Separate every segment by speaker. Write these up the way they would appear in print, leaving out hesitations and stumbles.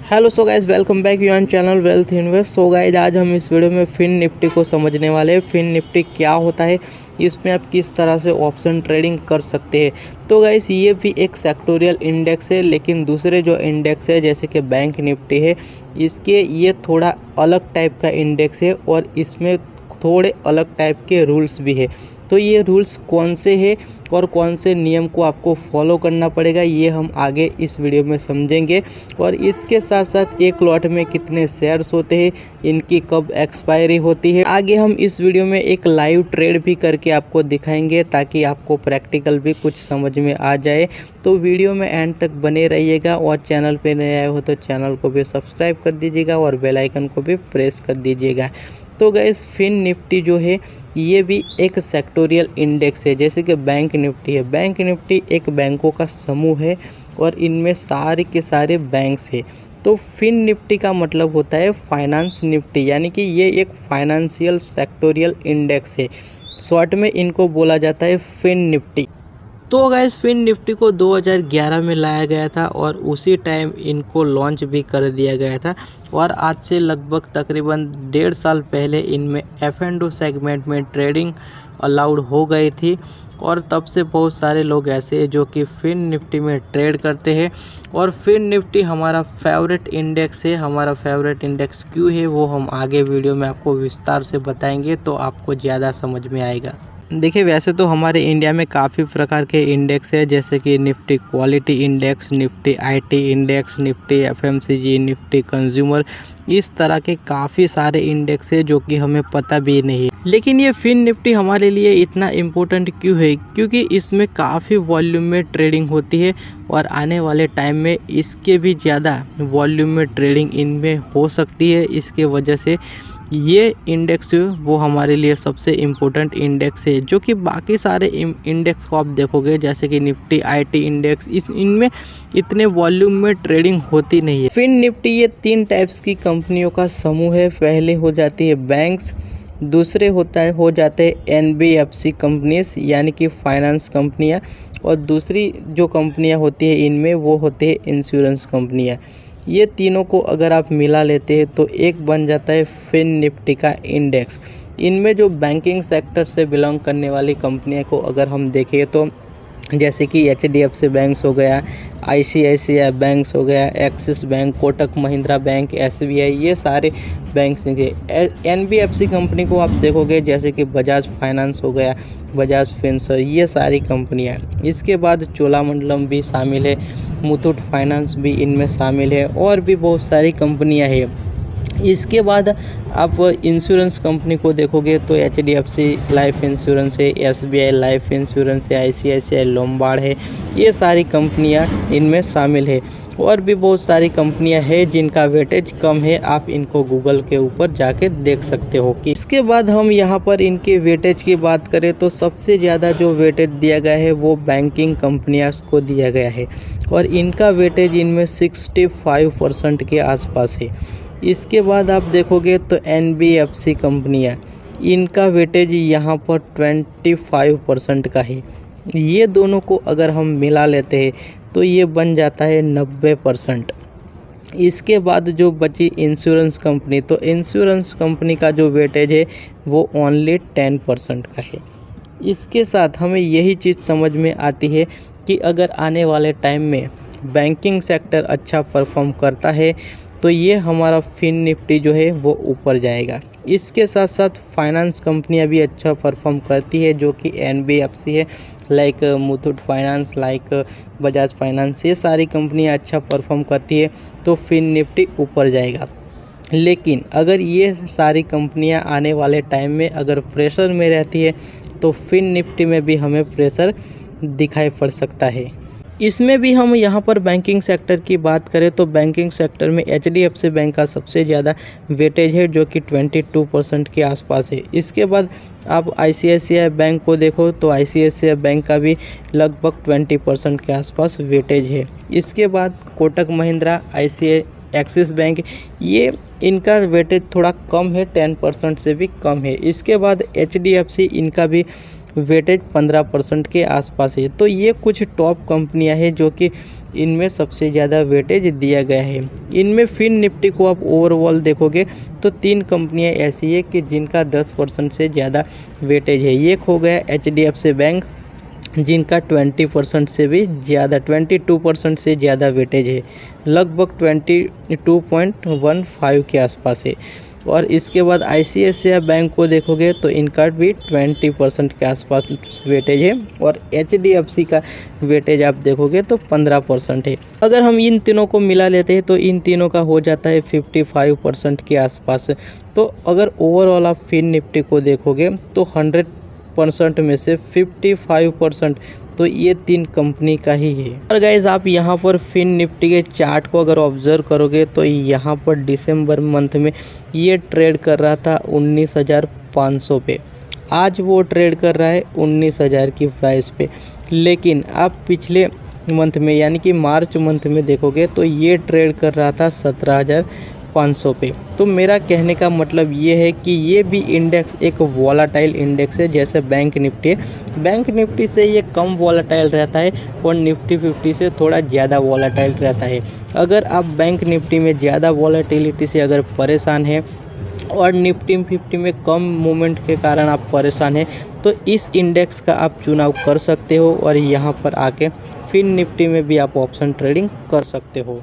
Speaker 1: Hello so guys, welcome back you on channel wealth invest. So guys, आज हम इस video में fin Nifty को समझने वाले हैं। फिन निफ्टी क्या होता है, इसमें आप किस तरह से ऑप्शन ट्रेडिंग कर सकते हैं। तो गाइस, ये भी एक सेक्टोरियल इंडेक्स है, लेकिन दूसरे जो इंडेक्स है जैसे कि बैंक निफ्टी है, इसके ये थोड़ा अलग टाइप का इंडेक्स है और इसमें थोड़े अलग टाइप के रूल्स भी है। तो ये रूल्स कौन से हैं और कौन से नियम को आपको फॉलो करना पड़ेगा, ये हम आगे इस वीडियो में समझेंगे। और इसके साथ साथ एक लॉट में कितने शेयर्स होते हैं, इनकी कब एक्सपायरी होती है, आगे हम इस वीडियो में एक लाइव ट्रेड भी करके आपको दिखाएंगे ताकि आपको प्रैक्टिकल भी कुछ समझ में आ जाए। तो वीडियो में एंड तक बने रहिएगा और चैनल पे नए आए हो तो चैनल को भी सब्सक्राइब कर दीजिएगा और बेल आइकन को भी प्रेस कर दीजिएगा। तो गाइस, फिन निफ्टी जो है ये भी एक सेक्टोरियल इंडेक्स है, जैसे कि बैंक निफ्टी है। बैंक निफ्टी एक बैंकों का समूह है और इनमें सारे के सारे बैंक्स है। तो फिन निफ्टी का मतलब होता है फाइनेंस निफ्टी, यानी कि ये एक फाइनेंशियल सेक्टोरियल इंडेक्स है। शॉर्ट में इनको बोला जाता है फिन निफ्टी। तो गाइस, फिन निफ्टी को 2011 में लाया गया था और उसी टाइम इनको लॉन्च भी कर दिया गया था। और आज से लगभग तकरीबन 1.5 साल पहले इनमें F&O सेगमेंट में ट्रेडिंग अलाउड हो गई थी। और तब से बहुत सारे लोग ऐसे हैं जो कि फिन निफ्टी में ट्रेड करते हैं। और फिन निफ्टी हमारा फेवरेट इंडेक्स है। हमारा फेवरेट इंडेक्स क्यों है वो हम आगे वीडियो में आपको विस्तार से बताएंगे, तो आपको ज़्यादा समझ में आएगा। देखिए, वैसे तो हमारे इंडिया में काफ़ी प्रकार के इंडेक्स है, जैसे कि Nifty quality index, Nifty IT index, Nifty FMCG, Nifty consumer, इस तरह के काफ़ी सारे इंडेक्स है जो कि हमें पता भी नहीं है। लेकिन ये फिन निफ्टी हमारे लिए इतना इम्पोर्टेंट क्यों है, क्योंकि इसमें काफ़ी वॉल्यूम में ट्रेडिंग होती है और आने वाले टाइम में इसके भी ज़्यादा वॉल्यूम में ट्रेडिंग इनमें हो सकती है। इसके वजह से ये इंडेक्स जो वो हमारे लिए सबसे इम्पोर्टेंट इंडेक्स है, जो कि बाकी सारे इंडेक्स को आप देखोगे जैसे कि निफ्टी आईटी इंडेक्स, इनमें इतने वॉल्यूम में ट्रेडिंग होती नहीं है। फिन निफ्टी ये 3 टाइप्स की कंपनियों का समूह है। पहले हो जाती है बैंक्स, दूसरे हो जाते हैं NBFC कंपनीज यानी कि फाइनेंस कंपनियाँ, और दूसरी जो कंपनियाँ होती है इनमें वो होते हैं इंश्योरेंस कंपनियाँ। ये तीनों को अगर आप मिला लेते हैं तो एक बन जाता है फिन निफ्टी का इंडेक्स। इनमें जो बैंकिंग सेक्टर से बिलोंग करने वाली कंपनियों को अगर हम देखें तो जैसे कि HDFC बैंक्स हो गया, ICICI बैंक्स हो गया, axis bank, Kotak Mahindra bank, SBI, ये सारे बैंक्स हैं। NBFC कंपनी को आप देखोगे जैसे कि बजाज फाइनेंस हो गया, बजाज फिनसर्व, ये सारी कंपनियां। इसके बाद चोलामंडलम भी शामिल है, मुथूट फाइनेंस भी इनमें शामिल है और भी बहुत सारी कंपनियां हैं। इसके बाद आप इंश्योरेंस कंपनी को देखोगे तो HDFC लाइफ इंश्योरेंस है, SBI लाइफ इंश्योरेंस है, ICICI लोम्बार्ड है, ये सारी कंपनियां इनमें शामिल है। और भी बहुत सारी कंपनियां हैं जिनका वेटेज कम है, आप इनको गूगल के ऊपर जाके देख सकते हो। कि इसके बाद हम यहाँ पर इनके वेटेज की बात करें तो सबसे ज़्यादा जो वेटेज दिया गया है वो बैंकिंग कंपनियां को दिया गया है और इनका वेटेज इनमें 65% के आसपास है। इसके बाद आप देखोगे तो NBFC कंपनियाँ, इनका वेटेज यहाँ पर 25% का है। ये दोनों को अगर हम मिला लेते हैं तो ये बन जाता है 90%। इसके बाद जो बची इंश्योरेंस कंपनी, तो इंश्योरेंस कंपनी का जो वेटेज है वो ओनली 10% का है। इसके साथ हमें यही चीज़ समझ में आती है कि अगर आने वाले टाइम में बैंकिंग सेक्टर अच्छा परफॉर्म करता है तो ये हमारा फिन निफ्टी जो है वो ऊपर जाएगा। इसके साथ साथ फाइनेंस कंपनियां भी अच्छा परफॉर्म करती है, जो कि NBFC है, like Muthoot finance, like Bajaj finance, ये सारी कंपनियां अच्छा परफॉर्म करती है तो फिन निफ्टी ऊपर जाएगा। लेकिन अगर ये सारी कंपनियां आने वाले टाइम में अगर प्रेशर में रहती है तो फिन निफ्टी में भी हमें प्रेशर दिखाई पड़ सकता है। इसमें भी हम यहाँ पर बैंकिंग सेक्टर की बात करें तो बैंकिंग सेक्टर में HDFC बैंक का सबसे ज़्यादा वेटेज है, जो कि 22% के आसपास है। इसके बाद आप ICICI बैंक को देखो तो ICICI बैंक का भी लगभग 20% के आसपास वेटेज है। इसके बाद कोटक महिंद्रा, एक्सिस बैंक, ये इनका वेटेज थोड़ा कम है, 10% से भी कम है। इसके बाद HDFC, इनका भी वेटेज 15% के आसपास है। तो ये कुछ टॉप कंपनियां हैं जो कि इनमें सबसे ज़्यादा वेटेज दिया गया है। इनमें फिन निफ्टी को आप ओवरऑल देखोगे तो 3 कंपनियां ऐसी है कि जिनका 10% से ज़्यादा वेटेज है। एक हो गया HDFC बैंक, जिनका 20% से भी ज़्यादा 22% से ज़्यादा वेटेज है, लगभग 22.15 के आसपास है। और इसके बाद ICICI बैंक को देखोगे तो इनका भी 20% के आसपास वेटेज है। और HDFC का वेटेज आप देखोगे तो 15% है। अगर हम इन तीनों को मिला लेते हैं तो इन तीनों का हो जाता है 55% के आसपास। तो अगर ओवरऑल आप फिन निफ्टी को देखोगे तो 100% में से 55% तो ये 3 कंपनी का ही है। और गाइज आप यहाँ पर फिन निफ्टी के चार्ट को अगर ऑब्जर्व करोगे तो यहाँ पर दिसंबर मंथ में ये ट्रेड कर रहा था 19,500 पे। आज वो ट्रेड कर रहा है 19,000 की प्राइस पे। लेकिन आप पिछले मंथ में यानी कि मार्च मंथ में देखोगे तो ये ट्रेड कर रहा था 17,500 पे। तो मेरा कहने का मतलब ये है कि ये भी इंडेक्स एक वॉलेटाइल इंडेक्स है, जैसे बैंक निफ्टी है। बैंक निफ्टी से ये कम वॉलेटाइल रहता है और निफ्टी 50 से थोड़ा ज़्यादा वॉलेटाइल रहता है। अगर आप बैंक निफ्टी में ज़्यादा वॉलेटिलिटी से अगर परेशान हैं और निफ्टी 50 में कम मूवमेंट के कारण आप परेशान हैं तो इस इंडेक्स का आप चुनाव कर सकते हो और यहाँ पर आके फिन निफ्टी में भी आप ऑप्शन ट्रेडिंग कर सकते हो।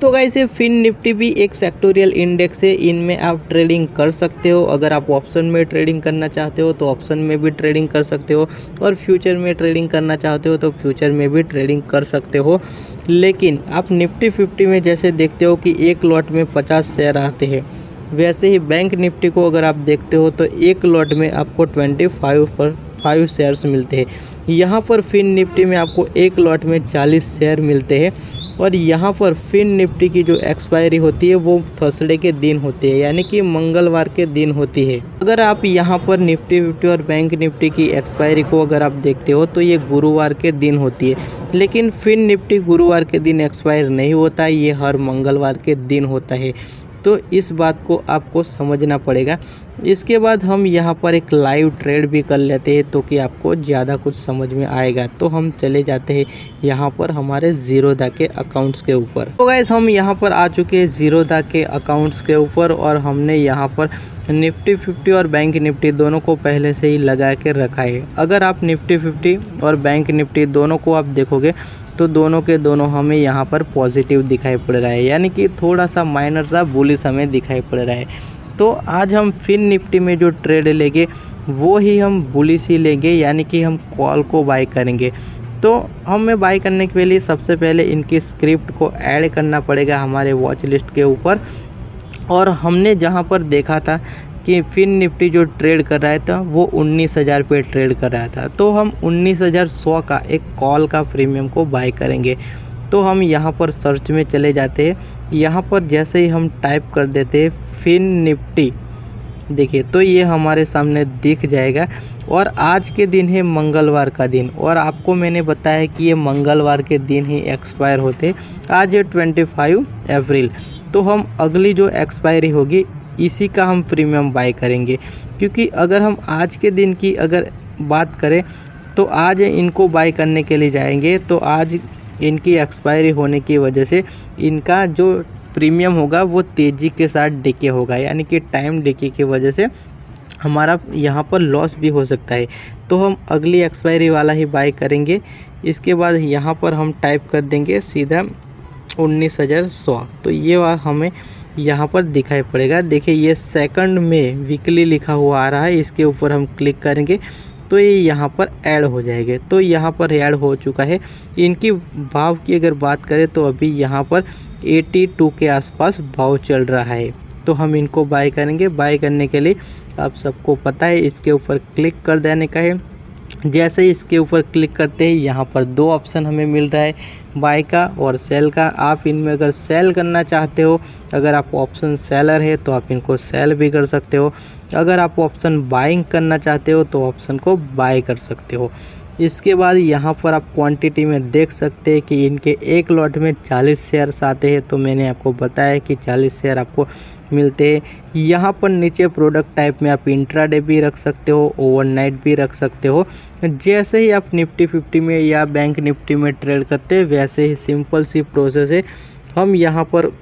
Speaker 1: तो गाइस ये फिन निफ्टी भी एक सेक्टोरियल इंडेक्स है, इनमें आप ट्रेडिंग कर सकते हो। अगर आप ऑप्शन में ट्रेडिंग करना चाहते हो तो ऑप्शन में भी ट्रेडिंग कर सकते हो और फ्यूचर में ट्रेडिंग करना चाहते हो तो फ्यूचर में भी ट्रेडिंग कर सकते हो। लेकिन आप निफ्टी 50 में जैसे देखते हो कि एक लॉट में 50 शेयर आते हैं, वैसे ही बैंक निफ्टी को अगर आप देखते हो तो एक लॉट में आपको 25 शेयर्स मिलते हैं। यहाँ पर फिन निफ्टी में आपको एक लॉट में 40 शेयर मिलते हैं। और यहाँ पर फिन निफ्टी की जो एक्सपायरी होती है वो थर्सडे के दिन होती है, यानी कि मंगलवार के दिन होती है। अगर आप यहाँ पर निफ्टी 50 और बैंक निफ्टी की एक्सपायरी को अगर आप देखते हो तो ये गुरुवार के दिन होती है। लेकिन फिन निफ्टी गुरुवार के दिन एक्सपायर नहीं होता, ये हर मंगलवार के दिन होता है। तो इस बात को आपको समझना पड़ेगा। इसके बाद हम यहाँ पर एक लाइव ट्रेड भी कर लेते हैं तो कि आपको ज़्यादा कुछ समझ में आएगा। तो हम चले जाते हैं यहाँ पर हमारे ज़ीरोधा के अकाउंट्स के ऊपर। तो गाइस हम यहाँ पर आ चुके हैं ज़ीरोधा के अकाउंट्स के ऊपर और हमने यहाँ पर निफ्टी 50 और बैंक निफ्टी दोनों को पहले से ही लगा के रखा है। अगर आप निफ्टी 50 और बैंक निफ्टी दोनों को आप देखोगे तो दोनों के दोनों हमें यहाँ पर पॉजिटिव दिखाई पड़ रहा है, यानी कि थोड़ा सा माइनर सा बुलिश हमें दिखाई पड़ रहा है। तो आज हम फिन निफ्टी में जो ट्रेड लेंगे वो ही हम बुलिश ही लेंगे, यानी कि हम कॉल को बाय करेंगे। तो हमें बाय करने के लिए सबसे पहले इनकी स्क्रिप्ट को ऐड करना पड़ेगा हमारे वॉच लिस्ट के ऊपर। और हमने जहाँ पर देखा था कि फिन निफ्टी जो ट्रेड कर रहा था वो 19,000 पे ट्रेड कर रहा था, तो हम 19,100 का एक कॉल का प्रीमियम को बाय करेंगे। तो हम यहाँ पर सर्च में चले जाते हैं। यहाँ पर जैसे ही हम टाइप कर देते हैं फिन निफ्टी, देखिए तो ये हमारे सामने दिख जाएगा। और आज के दिन है मंगलवार का दिन, और आपको मैंने बताया कि ये मंगलवार के दिन ही एक्सपायर होते। आज है 25 अप्रैल, तो हम अगली जो एक्सपायरी होगी इसी का हम प्रीमियम बाय करेंगे। क्योंकि अगर हम आज के दिन की अगर बात करें तो आज इनको बाय करने के लिए जाएंगे तो आज इनकी एक्सपायरी होने की वजह से इनका जो प्रीमियम होगा वो तेज़ी के साथ डिके होगा, यानी कि टाइम डिके की वजह से हमारा यहाँ पर लॉस भी हो सकता है। तो हम अगली एक्सपायरी वाला ही बाय करेंगे। इसके बाद यहाँ पर हम टाइप कर देंगे सीधा 19,100, तो ये हमें यहाँ पर दिखाई पड़ेगा। देखिए ये सेकंड में वीकली लिखा हुआ आ रहा है, इसके ऊपर हम क्लिक करेंगे तो ये यहाँ पर ऐड हो जाएंगे। तो यहाँ पर ऐड हो चुका है। इनकी भाव की अगर बात करें तो अभी यहाँ पर 82 के आसपास भाव चल रहा है। तो हम इनको बाय करेंगे। बाय करने के लिए आप सबको पता है इसके ऊपर क्लिक कर देने का है। जैसे ही इसके ऊपर क्लिक करते हैं यहाँ पर 2 ऑप्शन हमें मिल रहा है, बाय का और सेल का। आप इनमें अगर सेल करना चाहते हो, अगर आप ऑप्शन सेलर है तो आप इनको सेल भी कर सकते हो। अगर आप ऑप्शन बाइंग करना चाहते हो तो ऑप्शन को बाय कर सकते हो। इसके बाद यहाँ पर आप क्वांटिटी में देख सकते हैं कि इनके एक लॉट में 40 शेयर्स आते हैं। तो मैंने आपको बताया कि 40 शेयर आपको मिलते हैं। यहाँ पर नीचे प्रोडक्ट टाइप में आप इंट्राडे भी रख सकते हो, ओवरनाइट भी रख सकते हो। जैसे ही आप निफ्टी 50 में या बैंक निफ्टी में ट्रेड करते हैं वैसे ही सिंपल सी प्रोसेस है। हम यहाँ पर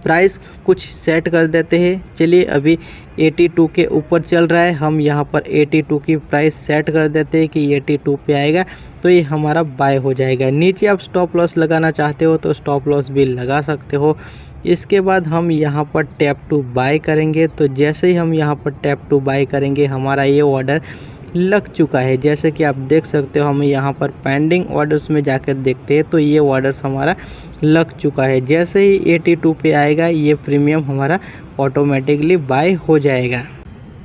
Speaker 1: प्राइस कुछ सेट कर देते हैं। चलिए अभी 82 के ऊपर चल रहा है, हम यहाँ पर 82 की प्राइस सेट कर देते हैं कि 82 पे आएगा तो ये हमारा बाय हो जाएगा। नीचे आप स्टॉप लॉस लगाना चाहते हो तो स्टॉप लॉस भी लगा सकते हो। इसके बाद हम यहाँ पर टैप टू बाय करेंगे। तो जैसे ही हम यहाँ पर टैप टू बाय करेंगे हमारा ये ऑर्डर लग चुका है। जैसे कि आप देख सकते हो, हम यहाँ पर पेंडिंग ऑर्डर्स में जाकर देखते हैं तो ये ऑर्डर्स हमारा लग चुका है। जैसे ही 82 पे आएगा ये प्रीमियम हमारा ऑटोमेटिकली बाय हो जाएगा।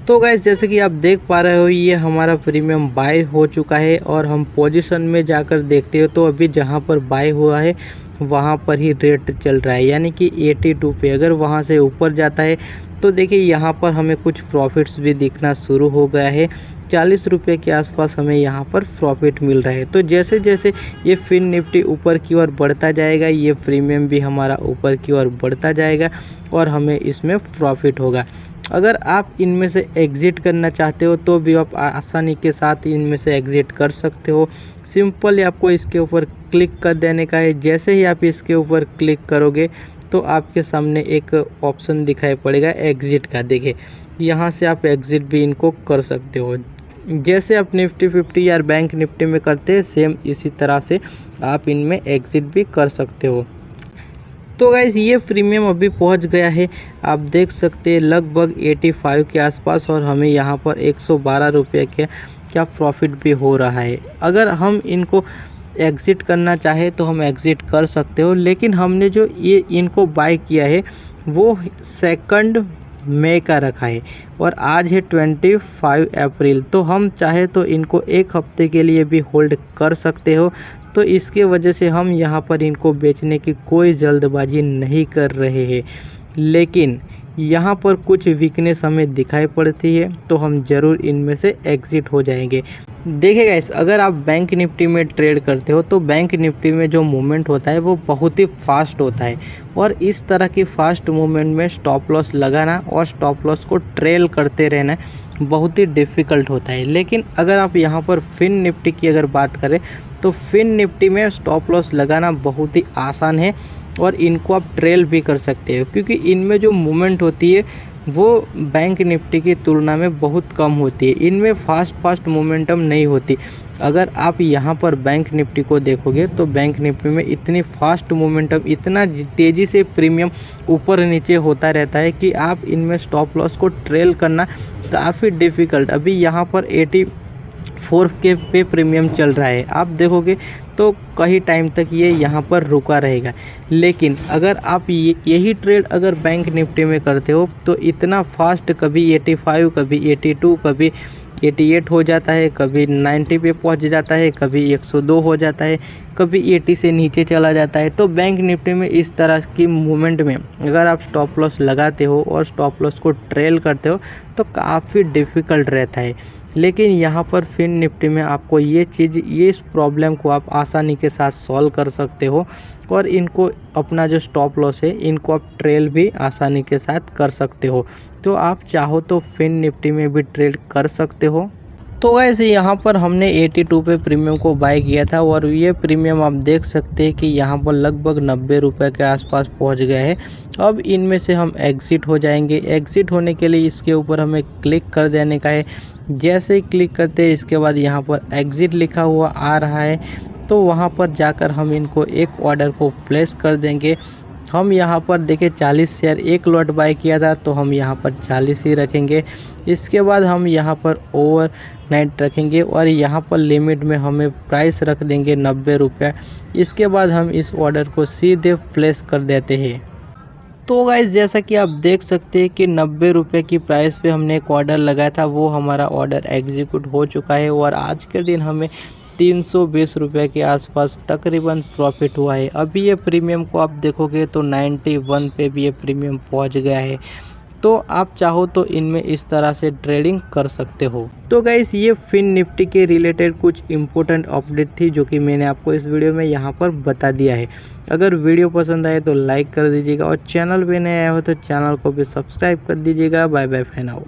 Speaker 1: तो गाइस जैसे कि आप देख पा रहे हो ये हमारा प्रीमियम बाय हो चुका है। और हम पोजीशन में जाकर देखते हो तो अभी जहाँ पर बाय हुआ है वहाँ पर ही रेट चल रहा है, यानी कि 82 पे। अगर वहाँ से ऊपर जाता है तो देखिए यहाँ पर हमें कुछ प्रॉफिट्स भी दिखना शुरू हो गया है। 40 रुपये के आसपास हमें यहाँ पर प्रॉफिट मिल रहा है। तो जैसे जैसे ये फिन निफ्टी ऊपर की ओर बढ़ता जाएगा ये प्रीमियम भी हमारा ऊपर की ओर बढ़ता जाएगा और हमें इसमें प्रॉफिट होगा। अगर आप इनमें से एग्ज़िट करना चाहते हो तो भी आप आसानी के साथ इनमें से एग्ज़िट कर सकते हो। सिंपल आपको इसके ऊपर क्लिक कर देने का है। जैसे ही आप इसके ऊपर क्लिक करोगे तो आपके सामने एक ऑप्शन दिखाई पड़ेगा एग्ज़िट का। देखिए यहाँ से आप एग्ज़िट भी इनको कर सकते हो। जैसे आप निफ्टी 50 या बैंक निफ्टी में करते हैं सेम इसी तरह से आप इनमें एग्ज़िट भी कर सकते हो। तो गाइस ये प्रीमियम अभी पहुंच गया है, आप देख सकते हैं लगभग 85 के आसपास और हमें यहाँ पर 112 रुपये के क्या प्रॉफिट भी हो रहा है। अगर हम इनको एग्ज़िट करना चाहे तो हम एग्ज़िट कर सकते हो, लेकिन हमने जो ये इनको बाय किया है वो 2 मई का रखा है और आज है 25 अप्रैल। तो हम चाहे तो इनको एक हफ्ते के लिए भी होल्ड कर सकते हो। तो इसके वजह से हम यहाँ पर इनको बेचने की कोई जल्दबाजी नहीं कर रहे हैं, लेकिन यहाँ पर कुछ वीकनेस हमें दिखाई पड़ती है तो हम ज़रूर इनमें से एग्ज़िट हो जाएंगे। देखिए गाइस अगर आप बैंक निफ्टी में ट्रेड करते हो तो बैंक निफ्टी में जो मूवमेंट होता है वो बहुत ही फास्ट होता है और इस तरह की फास्ट मूवमेंट में स्टॉप लॉस लगाना और स्टॉप लॉस को ट्रेल करते रहना बहुत ही डिफ़िकल्ट होता है। लेकिन अगर आप यहाँ पर फिन निफ्टी की अगर बात करें तो फिन निफ्टी में स्टॉप लॉस लगाना बहुत ही आसान है और इनको आप ट्रेल भी कर सकते हो, क्योंकि इनमें जो मूवमेंट होती है वो बैंक निफ्टी की तुलना में बहुत कम होती है। इनमें फास्ट मोमेंटम नहीं होती। अगर आप यहाँ पर बैंक निफ्टी को देखोगे तो बैंक निफ्टी में इतनी फास्ट मोमेंटम, इतना तेज़ी से प्रीमियम ऊपर नीचे होता रहता है कि आप इनमें स्टॉप लॉस को ट्रेल करना काफ़ी डिफ़िकल्ट। अभी यहाँ पर 84 के पे प्रीमियम चल रहा है, आप देखोगे तो कई टाइम तक ये यहाँ पर रुका रहेगा। लेकिन अगर आप यही ट्रेड अगर बैंक निफ्टी में करते हो तो इतना फास्ट कभी 85, कभी 82, कभी 88 हो जाता है, कभी 90 पे पहुँच जाता है, कभी 102 हो जाता है, कभी 80 से नीचे चला जाता है। तो बैंक निफ्टी में इस तरह की मूवमेंट में अगर आप स्टॉप लॉस लगाते हो और स्टॉप लॉस को ट्रेल करते हो तो काफ़ी डिफ़िकल्ट रहता है। लेकिन यहाँ पर फिन निफ्टी में आपको ये इस प्रॉब्लम को आप आसानी के साथ सॉल्व कर सकते हो और इनको अपना जो स्टॉप लॉस है इनको आप ट्रेल भी आसानी के साथ कर सकते हो। तो आप चाहो तो फिन निफ्टी में भी ट्रेड कर सकते हो। तो वैसे यहाँ पर हमने 82 पे प्रीमियम को बाय किया था और ये प्रीमियम आप देख सकते हैं कि यहाँ पर लगभग 90 रुपये के आसपास पहुँच गया है। अब इनमें से हम एग्ज़िट हो जाएंगे। एग्ज़िट होने के लिए इसके ऊपर हमें क्लिक कर देने का है। जैसे ही क्लिक करते हैं इसके बाद यहाँ पर एग्ज़िट लिखा हुआ आ रहा है, तो वहाँ पर जाकर हम इनको एक ऑर्डर को प्लेस कर देंगे। हम यहाँ पर देखिए 40 शेयर एक लॉट बाय किया था तो हम यहाँ पर 40 ही रखेंगे। इसके बाद हम यहाँ पर ओवर नाइट रखेंगे और यहाँ पर लिमिट में हमें प्राइस रख देंगे 90 रुपये। इसके बाद हम इस ऑर्डर को सीधे प्लेस कर देते हैं। तो गाइस जैसा कि आप देख सकते हैं कि 90 रुपये की प्राइस पे हमने एक ऑर्डर लगाया था, वो हमारा ऑर्डर एग्जीक्यूट हो चुका है और आज के दिन हमें 320 रुपये के आसपास तकरीबन प्रॉफिट हुआ है। अभी ये प्रीमियम को आप देखोगे तो 91 पे भी ये प्रीमियम पहुंच गया है। तो आप चाहो तो इनमें इस तरह से ट्रेडिंग कर सकते हो। तो गाइस ये फिन निफ्टी के रिलेटेड कुछ इंपॉर्टेंट अपडेट थी जो कि मैंने आपको इस वीडियो में यहाँ पर बता दिया है। अगर वीडियो पसंद आए तो लाइक कर दीजिएगा और चैनल पे नए आए हो तो चैनल को भी सब्सक्राइब कर दीजिएगा। Bye bye for now.